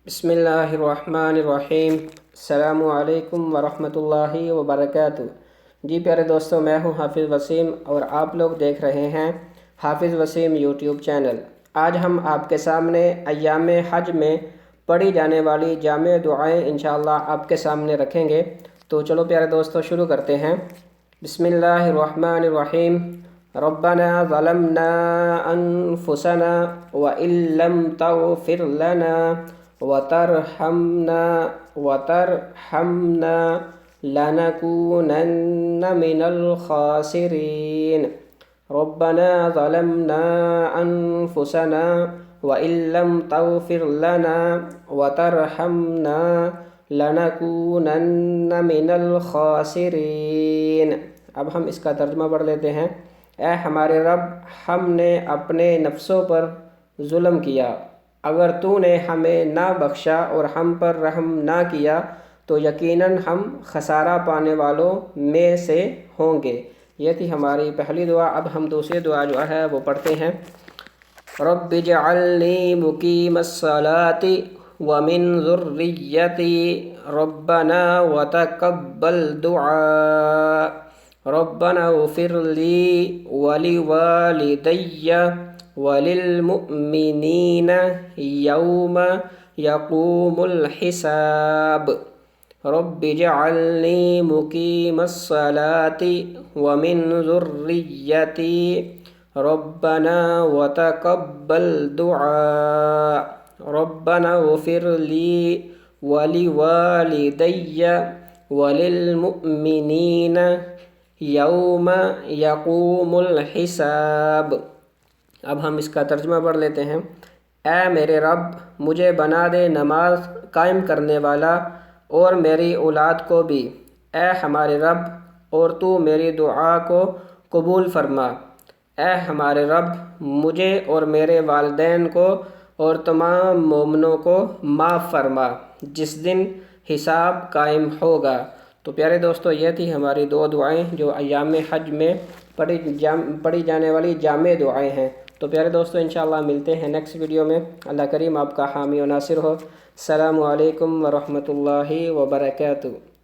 بسم اللہ الرحمن الرحیم۔ السلام علیکم ورحمۃ اللہ وبرکاتہ۔ جی پیارے دوستو، میں ہوں حافظ وسیم اور آپ لوگ دیکھ رہے ہیں حافظ وسیم یوٹیوب چینل۔ آج ہم آپ کے سامنے ایام حج میں پڑھی جانے والی جامع دعائیں انشاءاللہ آپ کے سامنے رکھیں گے۔ تو چلو پیارے دوستو شروع کرتے ہیں۔ بسم اللہ الرحمن الرحیم۔ ربنا ظلمنا انفسنا وان لم تغفر لنا وترحمنا لنكونن من الخاسرين۔ ربنا ظلمنا انفسنا وان لم تغفر لنا وترحمنا لنكونن من الخاسرين۔ اب ہم اس کا ترجمہ پڑھ لیتے ہیں۔ اے ہمارے رب، ہم نے اپنے نفسوں پر ظلم کیا، اگر تو نے ہمیں نہ بخشا اور ہم پر رحم نہ کیا تو یقیناً ہم خسارہ پانے والوں میں سے ہوں گے۔ یہ تھی ہماری پہلی دعا۔ اب ہم دوسری دعا جو ہے وہ پڑھتے ہیں۔ رب اجعلنی مقیم الصلاۃ ومن ذریتی ربنا وتقبل دعاء ربنا اغفر لی ولوالدی وللمؤمنین یوم یقوم الحساب۔ رب اجعلنی مقیم الصلاۃ ومن ذریتی ربنا وتقبل دعاء ربنا اغفر لی ولوالدی وللمؤمنین یوم یقوم الحساب۔ اب ہم اس کا ترجمہ پڑھ لیتے ہیں۔ اے میرے رب، مجھے بنا دے نماز قائم کرنے والا اور میری اولاد کو بھی۔ اے ہمارے رب، اور تو میری دعا کو قبول فرما۔ اے ہمارے رب، مجھے اور میرے والدین کو اور تمام مومنوں کو معاف فرما جس دن حساب قائم ہوگا۔ تو پیارے دوستو، یہ تھی ہماری دو دعائیں جو ایام حج میں پڑھی جانے والی جامع دعائیں ہیں۔ تو پیارے دوستو، انشاءاللہ ملتے ہیں نیکسٹ ویڈیو میں۔ اللہ کریم آپ کا حامی و ناصر ہو۔ السلام علیکم ورحمۃ اللہ وبرکاتہ۔